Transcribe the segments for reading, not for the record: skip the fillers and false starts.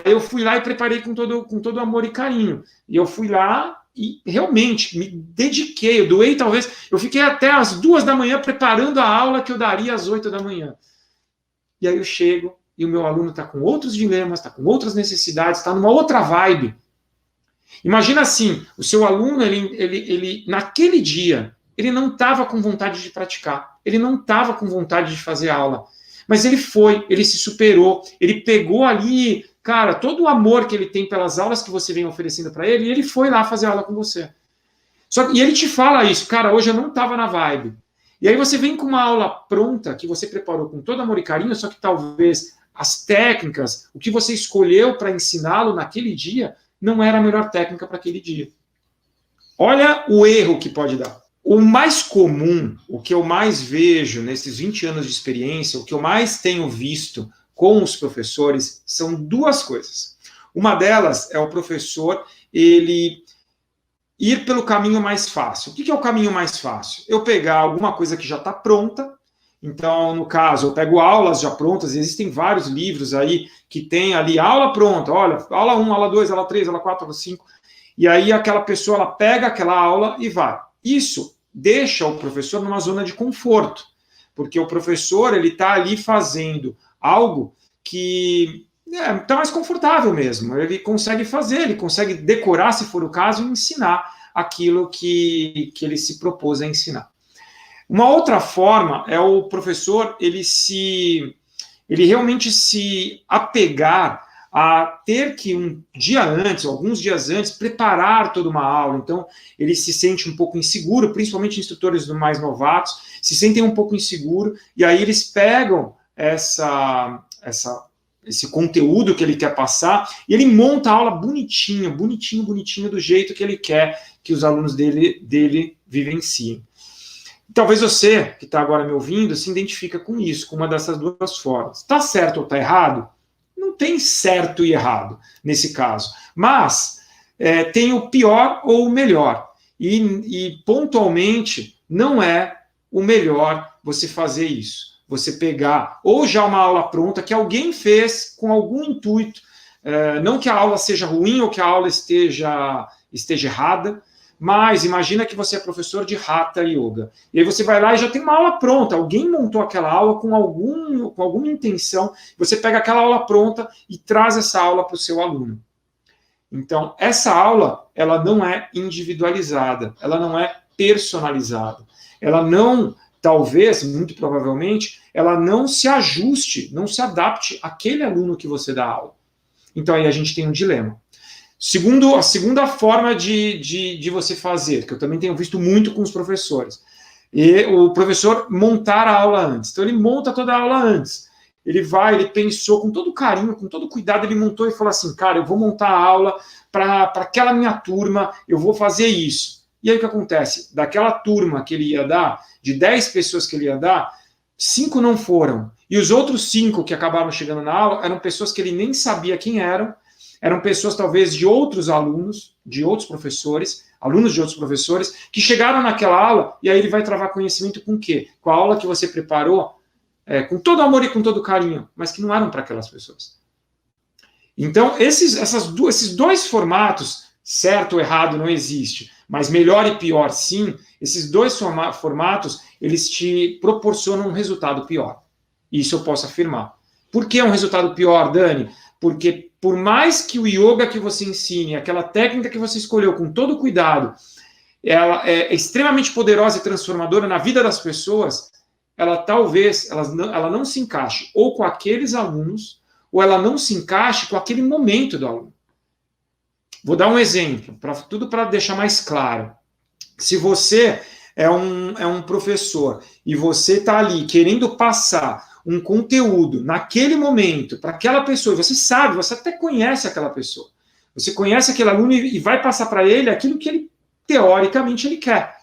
Eu fui lá e preparei com todo amor e carinho. E eu fui lá e realmente me dediquei, eu doei talvez, eu fiquei até as 2 da manhã preparando a aula que eu daria às 8 da manhã. E aí eu chego e o meu aluno está com outros dilemas, está com outras necessidades, está numa outra vibe. Imagina assim, o seu aluno, ele naquele dia, ele não estava com vontade de praticar, ele não estava com vontade de fazer aula, mas ele foi, ele se superou, ele pegou ali, cara, todo o amor que ele tem pelas aulas que você vem oferecendo para ele, e ele foi lá fazer aula com você. E ele te fala isso, cara, hoje eu não estava na vibe. E aí você vem com uma aula pronta, que você preparou com todo amor e carinho, só que talvez as técnicas, o que você escolheu para ensiná-lo naquele dia, não era a melhor técnica para aquele dia. Olha o erro que pode dar. O mais comum, o que eu mais vejo nesses 20 anos de experiência, o que eu mais tenho visto com os professores, são 2 coisas. Uma delas é o professor, ele ir pelo caminho mais fácil. O que é o caminho mais fácil? Eu pegar alguma coisa que já está pronta. Então, no caso, eu pego aulas já prontas, existem vários livros aí que tem ali aula pronta, olha, aula 1, aula 2, aula 3, aula 4, aula 5, e aí aquela pessoa, ela pega aquela aula e vai. Isso deixa o professor numa zona de conforto, porque o professor, ele está ali fazendo algo que está mais confortável mesmo, ele consegue fazer, ele consegue decorar, se for o caso, e ensinar aquilo que ele se propôs a ensinar. Uma outra forma é o professor, ele realmente se apegar a ter que um dia antes, alguns dias antes, preparar toda uma aula. Então, ele se sente um pouco inseguro, principalmente instrutores mais novatos, se sentem um pouco inseguro, e aí eles pegam esse conteúdo que ele quer passar, e ele monta a aula bonitinho, do jeito que ele quer que os alunos dele vivenciem. Talvez você, que está agora me ouvindo, se identifica com isso, com uma dessas 2 formas. Está certo ou está errado? Não tem certo e errado nesse caso. Mas tem o pior ou o melhor. E pontualmente, não é o melhor você fazer isso. Você pegar ou já uma aula pronta que alguém fez com algum intuito, não que a aula seja ruim ou que a aula esteja errada, mas imagina que você é professor de Hatha Yoga. E aí você vai lá e já tem uma aula pronta. Alguém montou aquela aula com alguma intenção. Você pega aquela aula pronta e traz essa aula para o seu aluno. Então, essa aula, ela não é individualizada. Ela não é personalizada. Ela não, talvez, muito provavelmente, ela não se ajuste, não se adapte àquele aluno que você dá aula. Então, aí a gente tem um dilema. A segunda forma de você fazer, que eu também tenho visto muito com os professores, e o professor montar a aula antes. Então, ele monta toda a aula antes. Ele pensou com todo carinho, com todo cuidado, ele montou e falou assim, cara, eu vou montar a aula para aquela minha turma, eu vou fazer isso. E aí o que acontece? Daquela turma que ele ia dar, de 10 pessoas que ele ia dar, 5 não foram. E os outros 5 que acabaram chegando na aula eram pessoas que ele nem sabia quem eram pessoas talvez de outros alunos, de outros professores, alunos de outros professores, que chegaram naquela aula e aí ele vai travar conhecimento com o quê? Com a aula que você preparou, com todo amor e com todo carinho, mas que não eram para aquelas pessoas. Então, esses 2 formatos, certo ou errado não existe, mas melhor e pior sim, esses 2 formatos, eles te proporcionam um resultado pior. Isso eu posso afirmar. Por que um resultado pior, Dani? Porque por mais que o yoga que você ensine, aquela técnica que você escolheu com todo cuidado, ela é extremamente poderosa e transformadora na vida das pessoas, ela não se encaixe ou com aqueles alunos, ou ela não se encaixe com aquele momento do aluno. Vou dar um exemplo, tudo para deixar mais claro. Se você é um professor e você está ali querendo passar um conteúdo naquele momento para aquela pessoa, você sabe, você até conhece aquela pessoa, você conhece aquele aluno e vai passar para ele aquilo que ele, teoricamente, ele quer.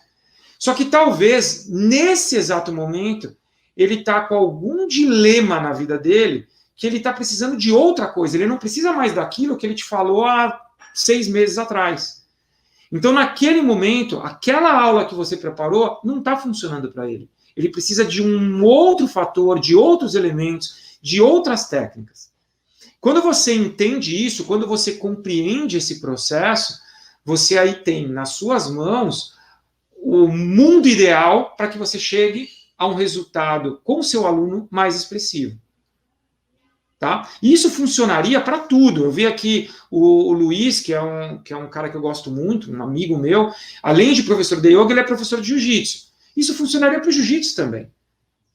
Só que talvez, nesse exato momento, ele está com algum dilema na vida dele, que ele está precisando de outra coisa, ele não precisa mais daquilo que ele te falou há 6 meses atrás. Então, naquele momento, aquela aula que você preparou não está funcionando para ele. Ele precisa de um outro fator, de outros elementos, de outras técnicas. Quando você entende isso, quando você compreende esse processo, você aí tem nas suas mãos o mundo ideal para que você chegue a um resultado com o seu aluno mais expressivo. Tá? E isso funcionaria para tudo. Eu vi aqui o Luiz, que é um cara que eu gosto muito, um amigo meu, além de professor de yoga, ele é professor de jiu-jitsu. Isso funcionaria para o jiu-jitsu também.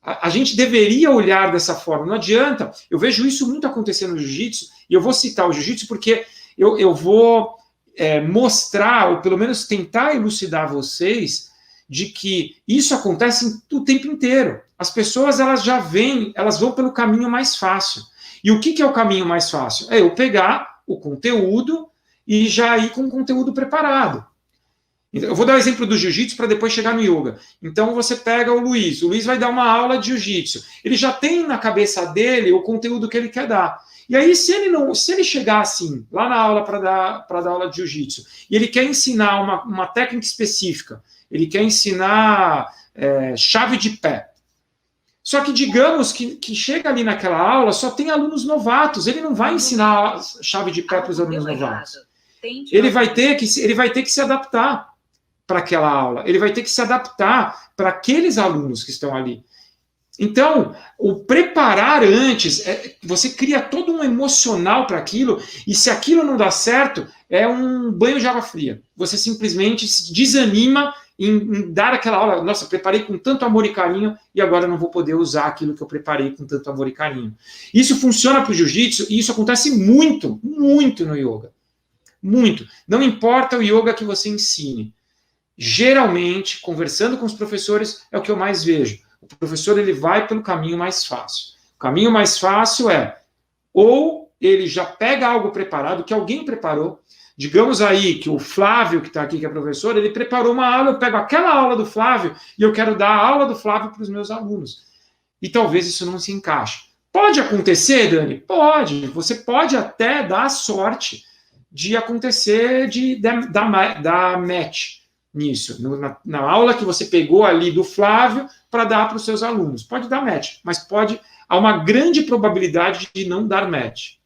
A gente deveria olhar dessa forma. Não adianta. Eu vejo isso muito acontecer no jiu-jitsu, e eu vou citar o jiu-jitsu porque eu vou mostrar, ou pelo menos tentar elucidar vocês, de que isso acontece o tempo inteiro. As pessoas, elas já vêm, elas vão pelo caminho mais fácil. E o que é o caminho mais fácil? É eu pegar o conteúdo e já ir com o conteúdo preparado. Eu vou dar o exemplo do jiu-jitsu para depois chegar no yoga. Então você pega o Luiz vai dar uma aula de jiu-jitsu. Ele já tem na cabeça dele o conteúdo que ele quer dar. E aí, se ele chegar assim, lá na aula para dar aula de jiu-jitsu, e ele quer ensinar uma técnica específica, ele quer ensinar chave de pé. Só que digamos que chega ali naquela aula, só tem alunos novatos, ele não vai ensinar chave de pé para os alunos novatos. Ele vai ter que se adaptar para aquela aula, ele vai ter que se adaptar para aqueles alunos que estão ali. Então, o preparar antes, você cria todo um emocional para aquilo, e se aquilo não dá certo, é um banho de água fria. Você simplesmente se desanima em dar aquela aula. Nossa, preparei com tanto amor e carinho, e agora não vou poder usar aquilo que eu preparei com tanto amor e carinho. Isso funciona para o jiu-jitsu, e isso acontece muito, muito no yoga. Muito. Não importa o yoga que você ensine. Geralmente, conversando com os professores, é o que eu mais vejo. O professor, ele vai pelo caminho mais fácil. O caminho mais fácil ou ele já pega algo preparado, que alguém preparou. Digamos aí que o Flávio, que está aqui, que é professor, ele preparou uma aula, eu pego aquela aula do Flávio e eu quero dar a aula do Flávio para os meus alunos. E talvez isso não se encaixe. Pode acontecer, Dani? Pode. Você pode até dar a sorte de acontecer dar match nisso. Na aula que você pegou ali do Flávio para dar para os seus alunos. Pode dar match, mas há uma grande probabilidade de não dar match.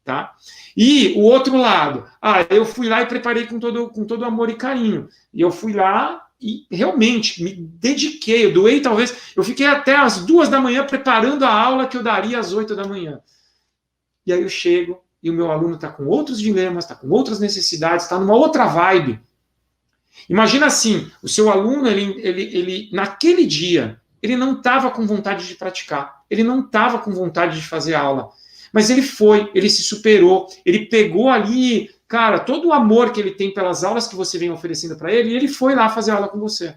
Tá? E o outro lado, eu fui lá e preparei com todo amor e carinho. E eu fui lá e realmente me dediquei, eu doei talvez, eu fiquei até as 2 da manhã preparando a aula que eu daria às 8 da manhã. E aí eu chego e o meu aluno está com outros dilemas, está com outras necessidades, está numa outra vibe. Imagina assim, o seu aluno, ele naquele dia, ele não estava com vontade de praticar, ele não estava com vontade de fazer aula, mas ele se superou, ele pegou ali, cara, todo o amor que ele tem pelas aulas que você vem oferecendo para ele, e ele foi lá fazer aula com você.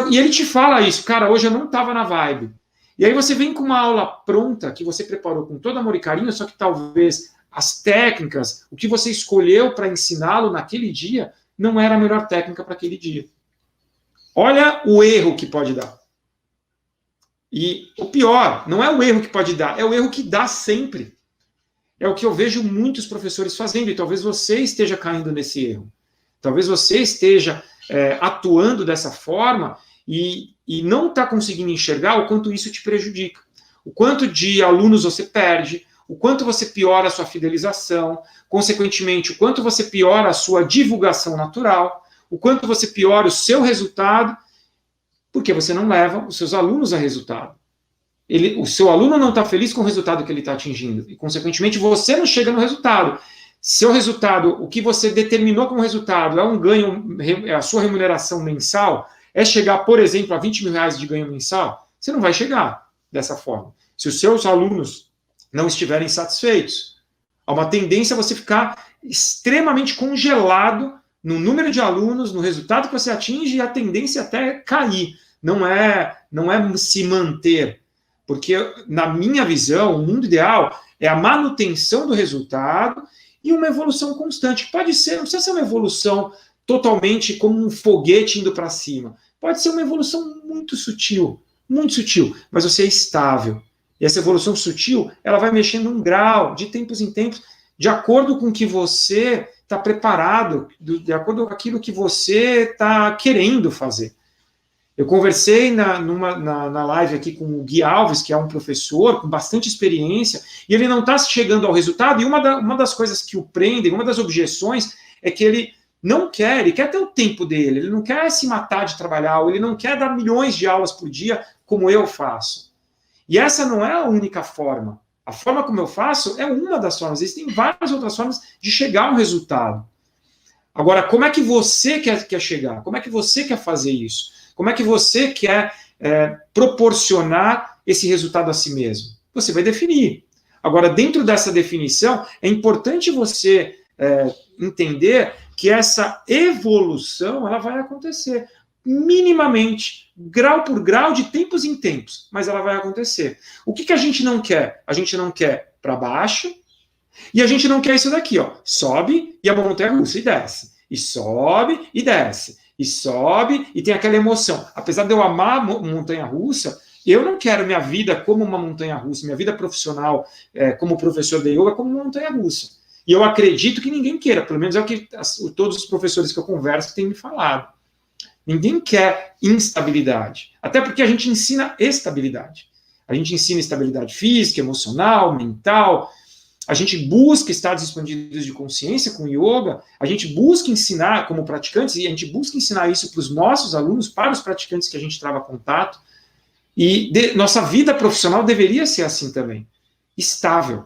E ele te fala isso, cara, hoje eu não estava na vibe. E aí você vem com uma aula pronta, que você preparou com todo amor e carinho, só que talvez as técnicas, o que você escolheu para ensiná-lo naquele dia, não era a melhor técnica para aquele dia. Olha o erro que pode dar. E o pior, não é o erro que pode dar, é o erro que dá sempre. É o que eu vejo muitos professores fazendo, e talvez você esteja caindo nesse erro. Talvez você esteja atuando dessa forma e não está conseguindo enxergar o quanto isso te prejudica. O quanto de alunos você perde, o quanto você piora a sua fidelização, consequentemente, o quanto você piora a sua divulgação natural, o quanto você piora o seu resultado, porque você não leva os seus alunos a resultado. O seu aluno não está feliz com o resultado que ele está atingindo, e, consequentemente, você não chega no resultado. Seu resultado, o que você determinou como resultado, é um ganho, é a sua remuneração mensal, é chegar, por exemplo, a 20 mil reais de ganho mensal, você não vai chegar dessa forma. Se os seus alunos não estiverem satisfeitos, há uma tendência a você ficar extremamente congelado no número de alunos, no resultado que você atinge, e a tendência até é cair, não é se manter, porque na minha visão, o mundo ideal é a manutenção do resultado e uma evolução constante. Pode ser, não precisa ser uma evolução totalmente como um foguete indo para cima, pode ser uma evolução muito sutil, mas você é estável. E essa evolução sutil, ela vai mexendo um grau, de tempos em tempos, de acordo com o que você está preparado, de acordo com aquilo que você está querendo fazer. Eu conversei na live aqui com o Gui Alves, que é um professor com bastante experiência, e ele não está chegando ao resultado, e uma das coisas que o prendem, uma das objeções, é que ele não quer, ele quer ter o tempo dele, ele não quer se matar de trabalhar, ou ele não quer dar milhões de aulas por dia, como eu faço. E essa não é a única forma. A forma como eu faço é uma das formas, existem várias outras formas de chegar a um resultado. Agora, como é que você quer chegar? Como é que você quer fazer isso? Como é que você quer proporcionar esse resultado a si mesmo? Você vai definir. Agora, dentro dessa definição, é importante você entender que essa evolução ela vai acontecer minimamente, grau por grau, de tempos em tempos, mas ela vai acontecer. O que a gente não quer? A gente não quer para baixo, e a gente não quer isso daqui, ó. Sobe e a montanha russa e desce. E sobe e desce. E sobe e tem aquela emoção. Apesar de eu amar montanha russa, eu não quero minha vida como uma montanha russa, minha vida profissional como professor de yoga como uma montanha russa. E eu acredito que ninguém queira, pelo menos é o que todos os professores que eu converso têm me falado. Ninguém quer instabilidade. Até porque a gente ensina estabilidade. A gente ensina estabilidade física, emocional, mental. A gente busca estados expandidos de consciência com yoga. A gente busca ensinar como praticantes, e a gente busca ensinar isso para os nossos alunos, para os praticantes que a gente trava contato. E nossa vida profissional deveria ser assim também. Estável.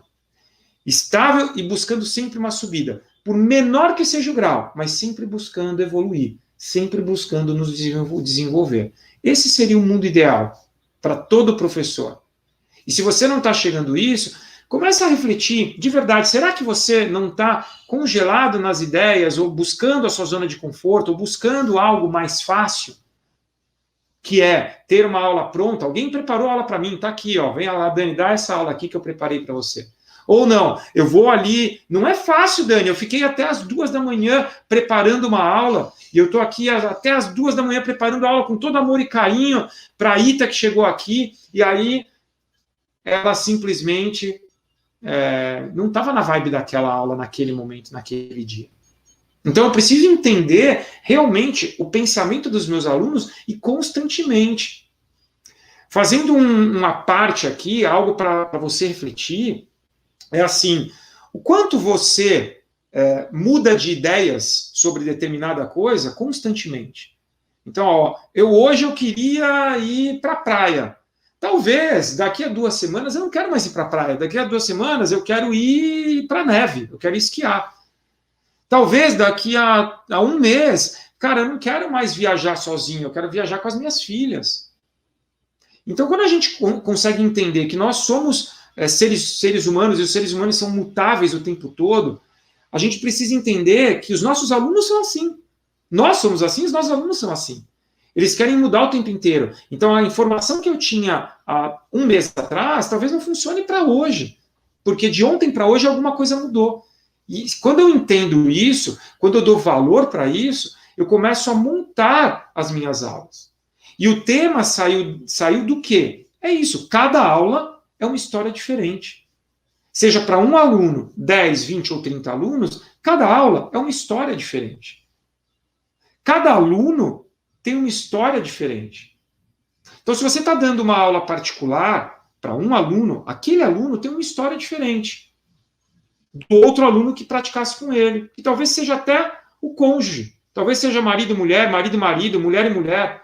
Estável e buscando sempre uma subida. Por menor que seja o grau, mas sempre buscando evoluir. Sempre buscando nos desenvolver. Esse seria o mundo ideal para todo professor. E se você não está chegando a isso, comece a refletir, de verdade, será que você não está congelado nas ideias, ou buscando a sua zona de conforto, ou buscando algo mais fácil, que é ter uma aula pronta? Alguém preparou a aula para mim, está aqui, ó, vem lá, Dani, dá essa aula aqui que eu preparei para você. Ou não, eu vou ali, não é fácil, Dani, eu fiquei até as 2 da manhã preparando uma aula, e eu estou aqui até as 2 da manhã preparando a aula com todo amor e carinho para a Ita que chegou aqui, e aí ela simplesmente não estava na vibe daquela aula naquele momento, naquele dia. Então eu preciso entender realmente o pensamento dos meus alunos e constantemente. Fazendo uma parte aqui, algo para você refletir, é assim, o quanto você muda de ideias sobre determinada coisa constantemente. Então, ó, hoje eu queria ir para a praia. Talvez, daqui a 2 semanas, eu não quero mais ir para a praia. Daqui a 2 semanas, eu quero ir para a neve, eu quero esquiar. Talvez, daqui a 1 mês, cara, eu não quero mais viajar sozinho, eu quero viajar com as minhas filhas. Então, quando a gente consegue entender que nós somos seres humanos, e os seres humanos são mutáveis o tempo todo, a gente precisa entender que os nossos alunos são assim. Nós somos assim, os nossos alunos são assim. Eles querem mudar o tempo inteiro. Então, a informação que eu tinha há 1 mês atrás, talvez não funcione para hoje. Porque de ontem para hoje alguma coisa mudou. E quando eu entendo isso, quando eu dou valor para isso, eu começo a montar as minhas aulas. E o tema saiu do quê? É isso, cada aula é uma história diferente. Seja para um aluno, 10, 20 ou 30 alunos, cada aula é uma história diferente. Cada aluno tem uma história diferente. Então, se você está dando uma aula particular para um aluno, aquele aluno tem uma história diferente do outro aluno que praticasse com ele. E talvez seja até o cônjuge. Talvez seja marido e mulher, mulher e mulher.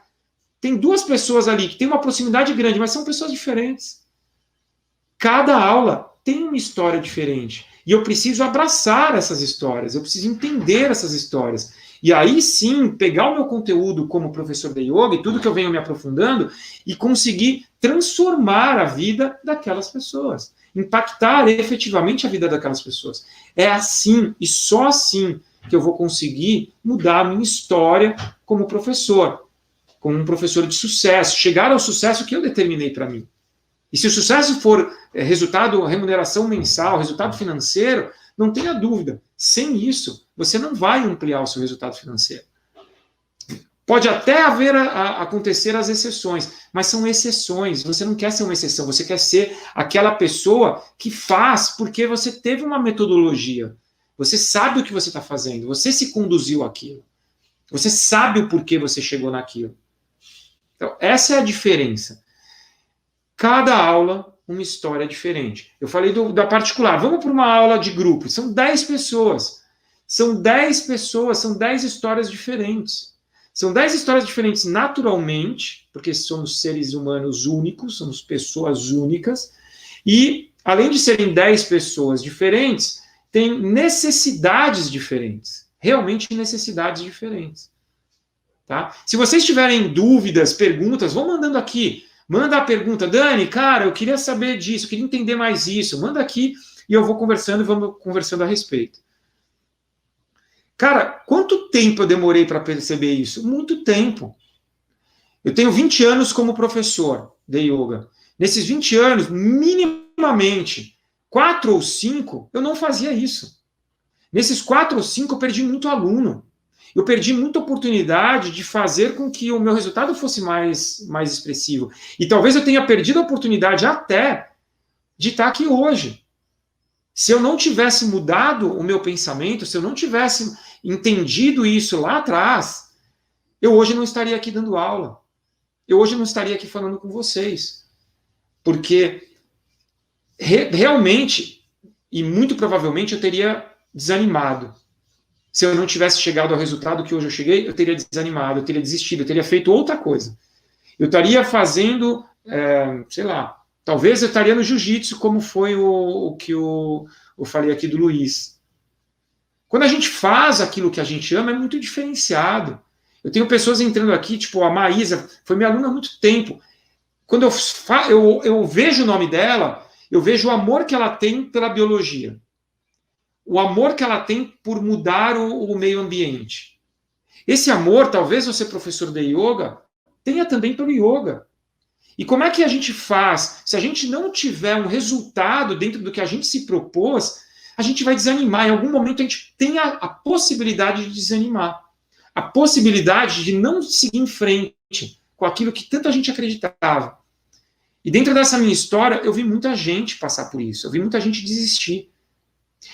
Tem 2 pessoas ali que têm uma proximidade grande, mas são pessoas diferentes. Cada aula tem uma história diferente. E eu preciso abraçar essas histórias, eu preciso entender essas histórias. E aí sim, pegar o meu conteúdo como professor de yoga e tudo que eu venho me aprofundando e conseguir transformar a vida daquelas pessoas. Impactar efetivamente a vida daquelas pessoas. É assim e só assim que eu vou conseguir mudar a minha história como professor. Como um professor de sucesso. Chegar ao sucesso que eu determinei para mim. E se o sucesso for resultado, remuneração mensal, resultado financeiro, não tenha dúvida, sem isso, você não vai ampliar o seu resultado financeiro. Pode até acontecer as exceções, mas são exceções. Você não quer ser uma exceção, você quer ser aquela pessoa que faz porque você teve uma metodologia. Você sabe o que você está fazendo, você se conduziu àquilo. Você sabe o porquê você chegou naquilo. Então, essa é a diferença. Cada aula, uma história diferente. Eu falei da particular. Vamos para uma aula de grupo. São 10 pessoas. São 10 pessoas, são 10 histórias diferentes. São 10 histórias diferentes naturalmente, porque somos seres humanos únicos, somos pessoas únicas. E, além de serem 10 pessoas diferentes, tem necessidades diferentes. Realmente necessidades diferentes. Tá? Se vocês tiverem dúvidas, perguntas, vão mandando aqui. Manda a pergunta, Dani, cara, eu queria saber disso, eu queria entender mais isso. Manda aqui e eu vou conversando e vamos conversando a respeito. Cara, quanto tempo eu demorei para perceber isso? Muito tempo. Eu tenho 20 anos como professor de yoga. Nesses 20 anos, minimamente, 4 ou 5, eu não fazia isso. Nesses 4 ou 5, eu perdi muito aluno. Eu perdi muita oportunidade de fazer com que o meu resultado fosse mais expressivo. E talvez eu tenha perdido a oportunidade até de estar aqui hoje. Se eu não tivesse mudado o meu pensamento, se eu não tivesse entendido isso lá atrás, eu hoje não estaria aqui dando aula. Eu hoje não estaria aqui falando com vocês. Porque realmente, e muito provavelmente, eu teria desanimado. Se eu não tivesse chegado ao resultado que hoje eu cheguei, eu teria desanimado, eu teria desistido, eu teria feito outra coisa. Eu estaria fazendo, sei lá, talvez eu estaria no jiu-jitsu, como foi o que eu falei aqui do Luiz. Quando a gente faz aquilo que a gente ama, é muito diferenciado. Eu tenho pessoas entrando aqui, tipo a Maísa, foi minha aluna há muito tempo. Quando eu vejo o nome dela, eu vejo o amor que ela tem pela biologia. O amor que ela tem por mudar o meio ambiente. Esse amor, talvez você, professor de yoga, tenha também pelo yoga. E como é que a gente faz? Se a gente não tiver um resultado dentro do que a gente se propôs, a gente vai desanimar. Em algum momento a gente tem a possibilidade de desanimar. A possibilidade de não seguir em frente com aquilo que tanta gente acreditava. E dentro dessa minha história, eu vi muita gente passar por isso. Eu vi muita gente desistir.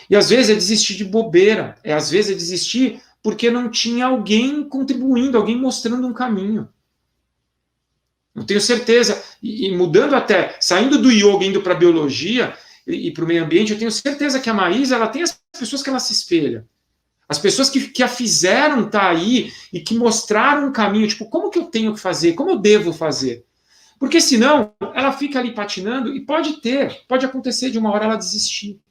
E às vezes é desistir de bobeira. Às vezes é desistir porque não tinha alguém contribuindo, alguém mostrando um caminho. Eu tenho certeza, e mudando até, saindo do yoga, indo para a biologia e para o meio ambiente, eu tenho certeza que a Maísa, ela tem as pessoas que ela se espelha. As pessoas que a fizeram estar aí e que mostraram um caminho, tipo, como que eu tenho que fazer, como eu devo fazer. Porque senão, ela fica ali patinando e pode acontecer de uma hora ela desistir.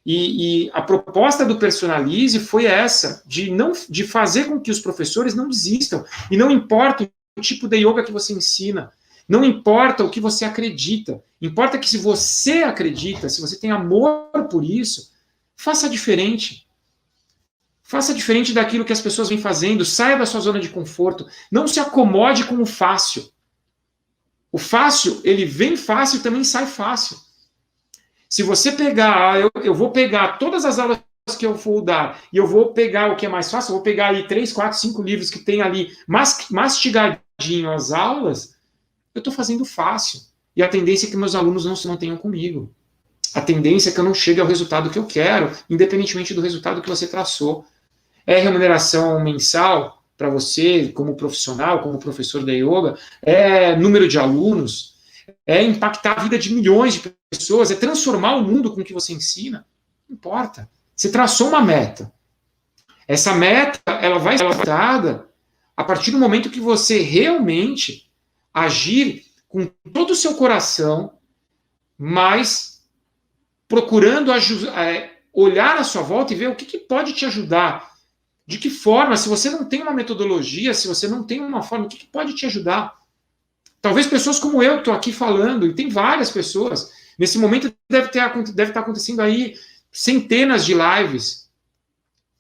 E a proposta do Personalize foi essa, de fazer com que os professores não desistam. E não importa o tipo de yoga que você ensina, não importa o que você acredita, importa que se você acredita, se você tem amor por isso, faça diferente. Faça diferente daquilo que as pessoas vêm fazendo, saia da sua zona de conforto, não se acomode com o fácil. O fácil, ele vem fácil e também sai fácil. Se você pegar, eu vou pegar todas as aulas que eu vou dar, e eu vou pegar o que é mais fácil, eu vou pegar aí 3, 4, 5 livros que tem ali mastigadinho as aulas, eu estou fazendo fácil. E a tendência é que meus alunos não se mantenham comigo. A tendência é que eu não chegue ao resultado que eu quero, independentemente do resultado que você traçou. É remuneração mensal para você, como profissional, como professor de yoga, é número de alunos, é impactar a vida de milhões de pessoas, é transformar o mundo com o que você ensina. Não importa. Você traçou uma meta. Essa meta, ela vai ser alcançada a partir do momento que você realmente agir com todo o seu coração, mas procurando olhar à sua volta e ver o que pode te ajudar. De que forma, se você não tem uma metodologia, se você não tem uma forma, o que pode te ajudar? Talvez pessoas como eu que estou aqui falando, e tem várias pessoas, nesse momento deve estar acontecendo aí centenas de lives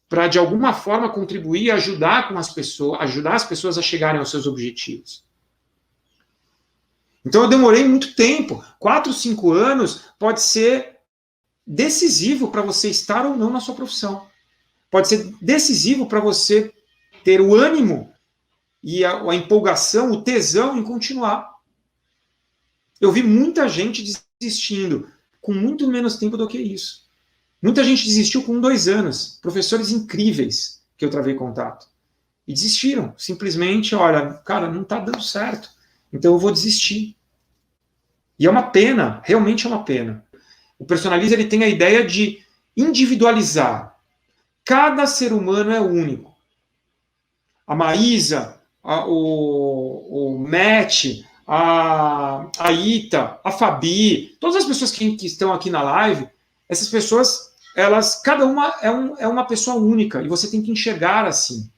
para, de alguma forma, contribuir e ajudar as pessoas a chegarem aos seus objetivos. Então eu demorei muito tempo, 4, 5 anos pode ser decisivo para você estar ou não na sua profissão. Pode ser decisivo para você ter o ânimo e a empolgação, o tesão em continuar. Eu vi muita gente desistindo com muito menos tempo do que isso. Muita gente desistiu com 2 anos. Professores incríveis que eu travei contato. E desistiram. Simplesmente, olha, cara, não está dando certo. Então eu vou desistir. E é uma pena, realmente é uma pena. O Personalize, ele tem a ideia de individualizar. Cada ser humano é único. A Maísa, o Matt, a Ita, a Fabi, todas as pessoas que estão aqui na live, essas pessoas, elas, cada uma é uma pessoa única, e você tem que enxergar assim.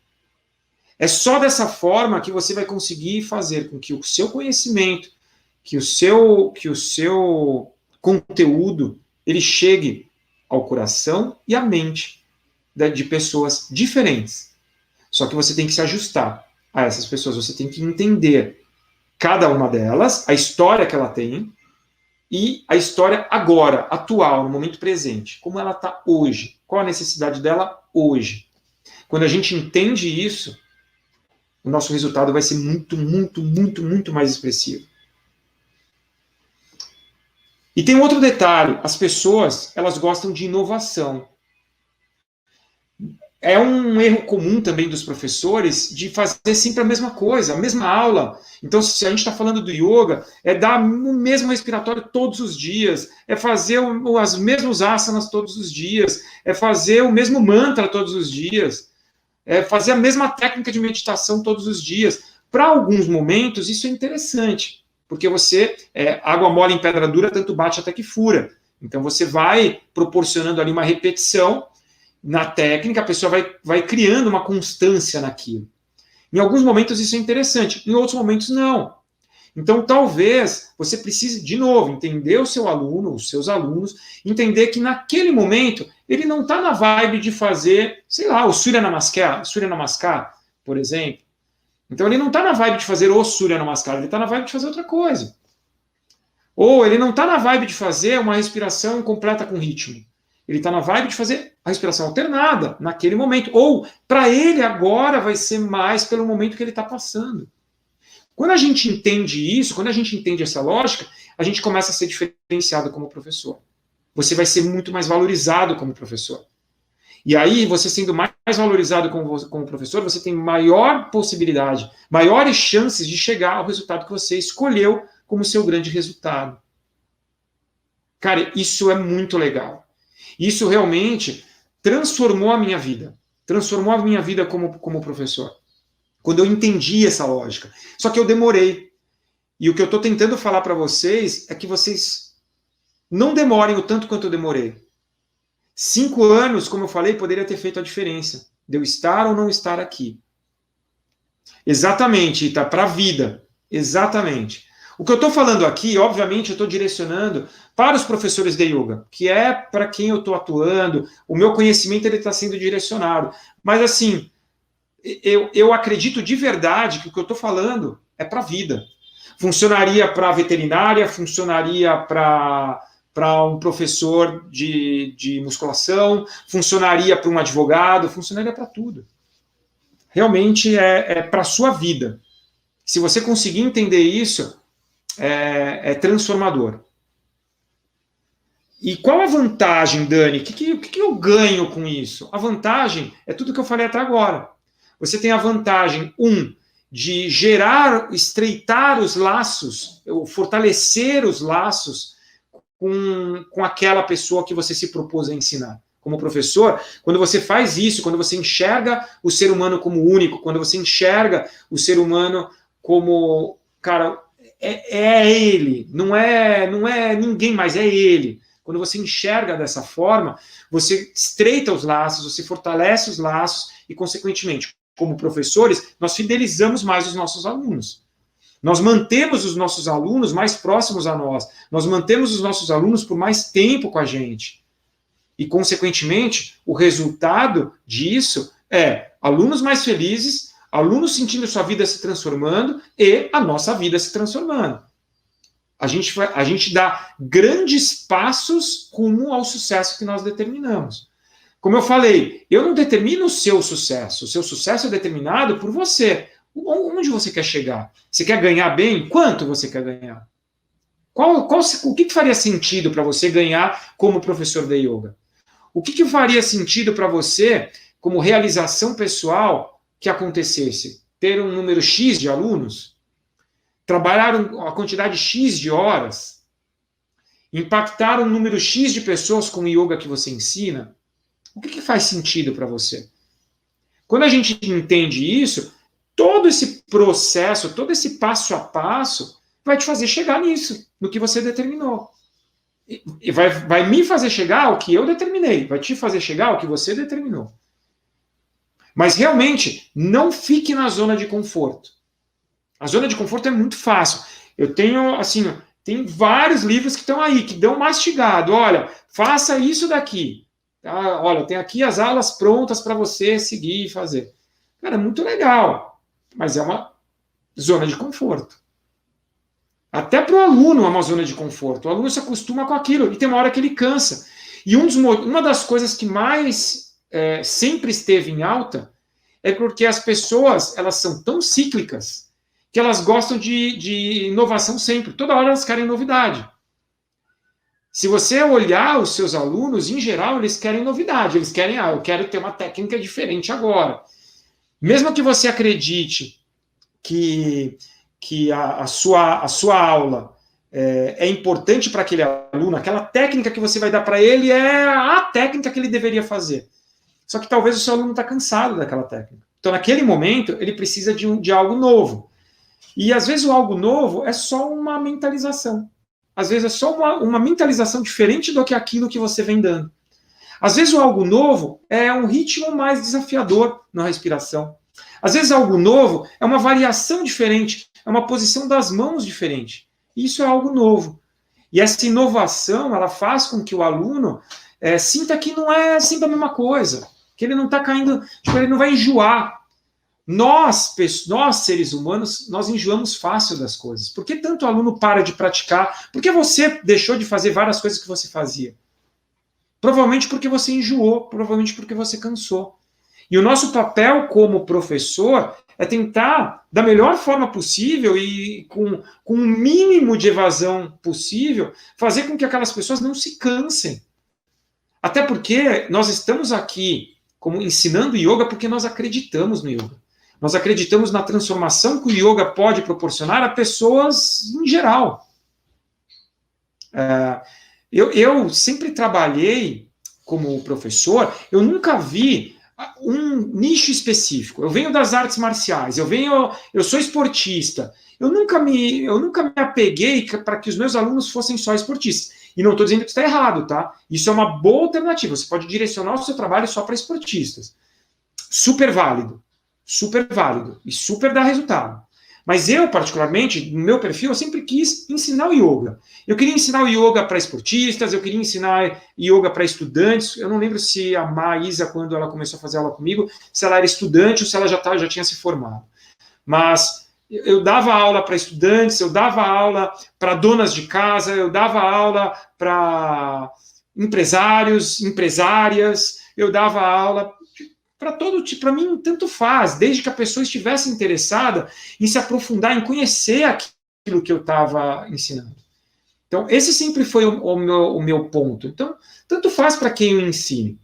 É só dessa forma que você vai conseguir fazer com que o seu conhecimento, que o seu conteúdo, ele chegue ao coração e à mente de pessoas diferentes. Só que você tem que se ajustar a essas pessoas, você tem que entender cada uma delas, a história que ela tem, e a história agora, atual, no momento presente. Como ela está hoje, qual a necessidade dela hoje. Quando a gente entende isso, o nosso resultado vai ser muito, muito, muito, muito mais expressivo. E tem um outro detalhe, as pessoas, elas gostam de inovação. É um erro comum também dos professores de fazer sempre a mesma coisa, a mesma aula. Então, se a gente está falando do yoga, é dar o mesmo respiratório todos os dias, é fazer os mesmos asanas todos os dias, é fazer o mesmo mantra todos os dias, é fazer a mesma técnica de meditação todos os dias. Para alguns momentos, isso é interessante, porque você, água mole em pedra dura, tanto bate até que fura. Então, você vai proporcionando ali uma repetição na técnica, a pessoa vai criando uma constância naquilo. Em alguns momentos isso é interessante, em outros momentos não. Então, talvez você precise, de novo, entender o seu aluno, os seus alunos, entender que naquele momento ele não está na vibe de fazer, sei lá, o Surya Namaskar, por exemplo. Então, ele não está na vibe de fazer o Surya Namaskar, ele está na vibe de fazer outra coisa. Ou ele não está na vibe de fazer uma respiração completa com ritmo. Ele está na vibe de fazer a respiração alternada naquele momento. Ou, para ele, agora vai ser mais pelo momento que ele está passando. Quando a gente entende isso, quando a gente entende essa lógica, a gente começa a ser diferenciado como professor. Você vai ser muito mais valorizado como professor. E aí, você sendo mais valorizado como professor, você tem maior possibilidade, maiores chances de chegar ao resultado que você escolheu como seu grande resultado. Cara, isso é muito legal. Isso realmente transformou a minha vida. Transformou a minha vida como professor. Quando eu entendi essa lógica. Só que eu demorei. E o que eu estou tentando falar para vocês é que vocês não demorem o tanto quanto eu demorei. 5 anos, como eu falei, poderia ter feito a diferença. De eu estar ou não estar aqui. Exatamente, Ita, para a vida. Exatamente. O que eu estou falando aqui, obviamente, eu estou direcionando para os professores de yoga, que é para quem eu estou atuando, o meu conhecimento está sendo direcionado. Mas, assim, eu acredito de verdade que o que eu estou falando é para a vida. Funcionaria para a veterinária, funcionaria para um professor de musculação, funcionaria para um advogado, funcionaria para tudo. Realmente é para a sua vida. Se você conseguir entender isso, é transformador. E qual a vantagem, Dani? O que eu ganho com isso? A vantagem é tudo que eu falei até agora. Você tem a vantagem, de gerar, estreitar os laços, fortalecer os laços com aquela pessoa que você se propôs a ensinar. Como professor, quando você faz isso, quando você enxerga o ser humano como único, quando você enxerga o ser humano como, cara, é ele, não é ninguém mais, é ele. Quando você enxerga dessa forma, você estreita os laços, você fortalece os laços e, consequentemente, como professores, nós fidelizamos mais os nossos alunos. Nós mantemos os nossos alunos mais próximos a nós. Nós mantemos os nossos alunos por mais tempo com a gente. E, consequentemente, o resultado disso é alunos mais felizes, alunos sentindo sua vida se transformando e a nossa vida se transformando. A gente dá grandes passos rumo ao sucesso que nós determinamos. Como eu falei, eu não determino o seu sucesso é determinado por você. Onde você quer chegar? Você quer ganhar bem? Quanto você quer ganhar? O que faria sentido para você ganhar como professor de yoga? O que faria sentido para você como realização pessoal que acontecesse? Ter um número X de alunos, trabalhar a quantidade X de horas, impactar um número X de pessoas com o yoga que você ensina, o que faz sentido para você? Quando a gente entende isso, todo esse processo, todo esse passo a passo, vai te fazer chegar nisso, no que você determinou. E vai me fazer chegar ao que eu determinei, vai te fazer chegar ao que você determinou. Mas realmente, não fique na zona de conforto. A zona de conforto é muito fácil. Eu tenho, assim, tem vários livros que estão aí, que dão mastigado. Olha, faça isso daqui. Tá? Olha, tem aqui as aulas prontas para você seguir e fazer. Cara, é muito legal, mas é uma zona de conforto. Até para o aluno é uma zona de conforto. O aluno se acostuma com aquilo e tem uma hora que ele cansa. E uma das coisas que mais sempre esteve em alta é porque as pessoas, elas são tão cíclicas que elas gostam de inovação sempre. Toda hora elas querem novidade. Se você olhar os seus alunos, em geral, eles querem novidade. Eles querem, eu quero ter uma técnica diferente agora. Mesmo que você acredite que a sua aula é importante para aquele aluno, aquela técnica que você vai dar para ele é a técnica que ele deveria fazer. Só que talvez o seu aluno está cansado daquela técnica. Então, naquele momento, ele precisa de algo novo. E, às vezes, o algo novo é só uma mentalização. Às vezes, é só uma mentalização diferente do que aquilo que você vem dando. Às vezes, o algo novo é um ritmo mais desafiador na respiração. Às vezes, algo novo é uma variação diferente, é uma posição das mãos diferente. Isso é algo novo. E essa inovação, ela faz com que o aluno sinta que não é sempre a mesma coisa, que ele não está caindo, tipo, ele não vai enjoar. Nós, seres humanos, nós enjoamos fácil das coisas. Por que tanto aluno para de praticar? Por que você deixou de fazer várias coisas que você fazia? Provavelmente porque você enjoou, provavelmente porque você cansou. E o nosso papel como professor é tentar, da melhor forma possível e com o mínimo de evasão possível, fazer com que aquelas pessoas não se cansem. Até porque nós estamos aqui como ensinando yoga porque nós acreditamos no yoga. Nós acreditamos na transformação que o yoga pode proporcionar a pessoas em geral. Eu sempre trabalhei como professor, eu nunca vi um nicho específico. Eu venho das artes marciais, eu sou esportista. Eu nunca me apeguei para que os meus alunos fossem só esportistas. E não estou dizendo que está errado, tá? Isso é uma boa alternativa. Você pode direcionar o seu trabalho só para esportistas. Super válido e super dá resultado. Mas eu, particularmente, no meu perfil, eu sempre quis ensinar o yoga. Eu queria ensinar o yoga para esportistas, eu queria ensinar yoga para estudantes. Eu não lembro se a Maísa, quando ela começou a fazer aula comigo, se ela era estudante ou se ela já tinha se formado. Mas eu dava aula para estudantes, eu dava aula para donas de casa, eu dava aula para empresários, empresárias, eu dava aula para todo tipo, para mim tanto faz, desde que a pessoa estivesse interessada em se aprofundar, em conhecer aquilo que eu estava ensinando. Então, esse sempre foi o meu ponto. Então, tanto faz para quem eu ensine.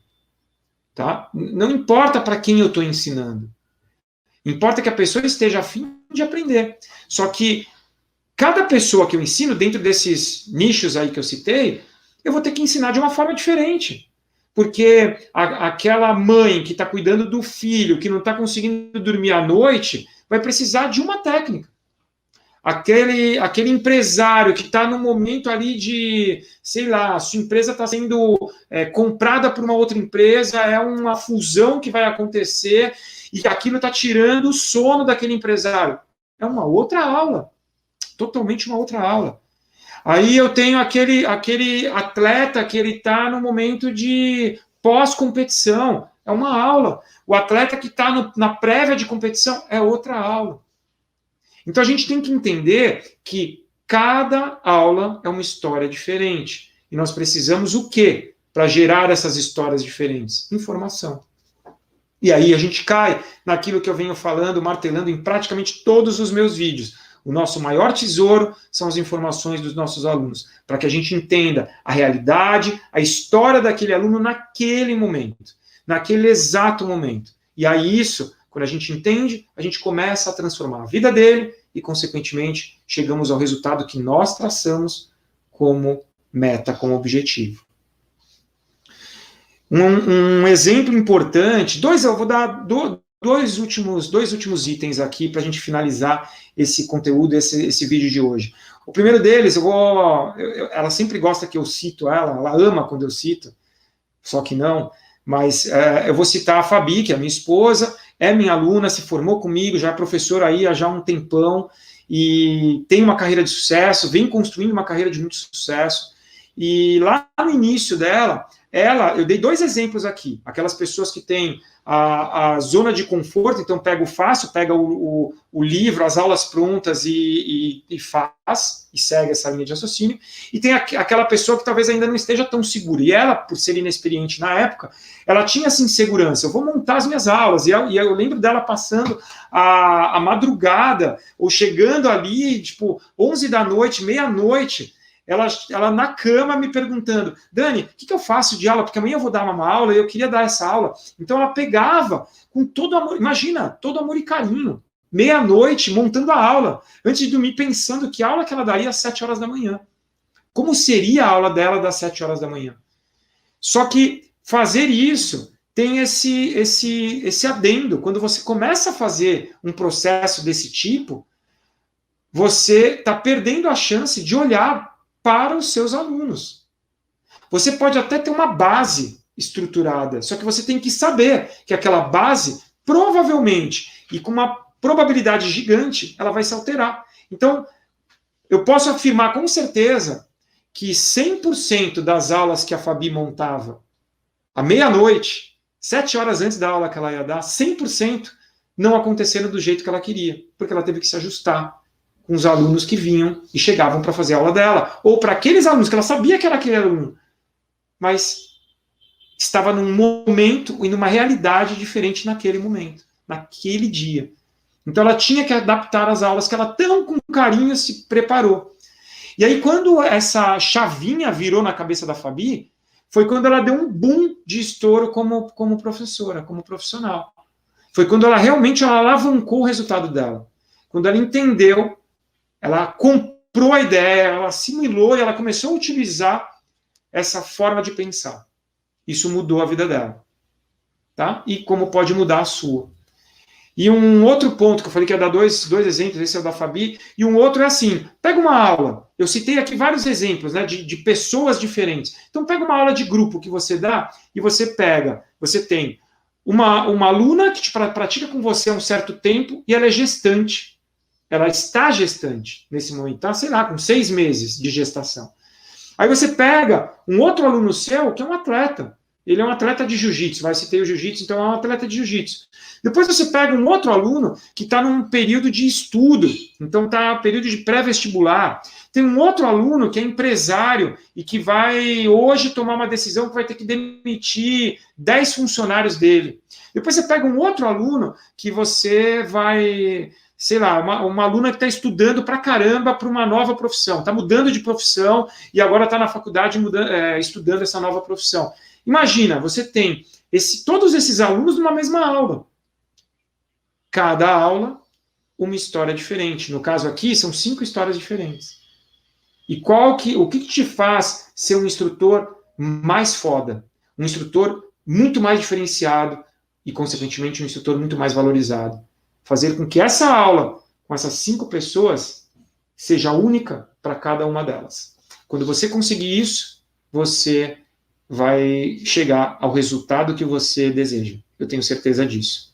Tá? Não importa para quem eu estou ensinando. Importa que a pessoa esteja a fim de aprender. Só que cada pessoa que eu ensino, dentro desses nichos aí que eu citei, eu vou ter que ensinar de uma forma diferente. Porque aquela mãe que está cuidando do filho, que não está conseguindo dormir à noite, vai precisar de uma técnica. Aquele empresário que está no momento ali de, sei lá, sua empresa está sendo comprada por uma outra empresa, é uma fusão que vai acontecer e aquilo está tirando o sono daquele empresário. É uma outra aula, totalmente uma outra aula. Aí eu tenho aquele atleta que ele está no momento de pós-competição, é uma aula. O atleta que está na prévia de competição é outra aula. Então a gente tem que entender que cada aula é uma história diferente. E nós precisamos o quê para gerar essas histórias diferentes? Informação. E aí a gente cai naquilo que eu venho falando, martelando em praticamente todos os meus vídeos. O nosso maior tesouro são as informações dos nossos alunos, para que a gente entenda a realidade, a história daquele aluno naquele momento, naquele exato momento. E aí isso Quando a gente entende, a gente começa a transformar a vida dele e, consequentemente, chegamos ao resultado que nós traçamos como meta, como objetivo. Um exemplo importante, eu vou dar dois últimos itens aqui para a gente finalizar esse conteúdo, esse vídeo de hoje. O primeiro deles, ela sempre gosta que eu cito ela ama quando eu cito, só que não, mas eu vou citar a Fabi, que é a minha esposa, é minha aluna, se formou comigo, já é professora aí há já um tempão, e tem uma carreira de sucesso, vem construindo uma carreira de muito sucesso, e lá no início dela, eu dei 2 exemplos aqui, aquelas pessoas que têm a zona de conforto, então pega o fácil, pega o livro, as aulas prontas e faz, e segue essa linha de raciocínio, e tem aquela pessoa que talvez ainda não esteja tão segura, e ela, por ser inexperiente na época, ela tinha essa insegurança, eu vou montar as minhas aulas, e eu lembro dela passando a madrugada, ou chegando ali, tipo, 11 da noite, meia-noite, ela na cama me perguntando, Dani, o que eu faço de aula? Porque amanhã eu vou dar uma aula e eu queria dar essa aula. Então ela pegava com todo amor, imagina, todo amor e carinho, meia-noite, montando a aula, antes de dormir pensando que aula que ela daria às 7 horas da manhã. Como seria a aula dela das 7 horas da manhã? Só que fazer isso tem esse adendo. Quando você começa a fazer um processo desse tipo, você está perdendo a chance de olhar para os seus alunos. Você pode até ter uma base estruturada, só que você tem que saber que aquela base, provavelmente, e com uma probabilidade gigante, ela vai se alterar. Então, eu posso afirmar com certeza que 100% das aulas que a Fabi montava à meia-noite, 7 horas antes da aula que ela ia dar, 100% não aconteceram do jeito que ela queria, porque ela teve que se ajustar com os alunos que vinham e chegavam para fazer a aula dela, ou para aqueles alunos que ela sabia que era aquele aluno, mas estava num momento e numa realidade diferente naquele momento, naquele dia. Então ela tinha que adaptar as aulas que ela tão com carinho se preparou. E aí quando essa chavinha virou na cabeça da Fabi, foi quando ela deu um boom de estouro como professora, como profissional. Foi quando ela realmente alavancou o resultado dela. Quando ela entendeu, ela comprou a ideia, ela assimilou e ela começou a utilizar essa forma de pensar. Isso mudou a vida dela. Tá? E como pode mudar a sua. E um outro ponto que eu falei que ia dar dois exemplos, esse é o da Fabi, e um outro é assim, pega uma aula, eu citei aqui vários exemplos, né, de pessoas diferentes. Então pega uma aula de grupo que você dá e você tem uma aluna que pratica com você há um certo tempo e ela é gestante. Ela está gestante nesse momento, tá? Sei lá, com 6 meses de gestação. Aí você pega um outro aluno seu que é um atleta. Ele é um atleta de jiu-jitsu, vai citar o jiu-jitsu, então é um atleta de jiu-jitsu. Depois você pega um outro aluno que está num período de estudo, então está no período de pré-vestibular. Tem um outro aluno que é empresário e que vai hoje tomar uma decisão que vai ter que demitir 10 funcionários dele. Depois você pega um outro aluno que você vai... sei lá, uma aluna que está estudando pra caramba para uma nova profissão, está mudando de profissão e agora está na faculdade estudando essa nova profissão. Imagina, você tem todos esses alunos numa mesma aula. Cada aula, uma história diferente. No caso aqui, são 5 histórias diferentes. E o que te faz ser um instrutor mais foda? Um instrutor muito mais diferenciado e, consequentemente, um instrutor muito mais valorizado. Fazer com que essa aula, com essas 5 pessoas, seja única para cada uma delas. Quando você conseguir isso, você vai chegar ao resultado que você deseja. Eu tenho certeza disso.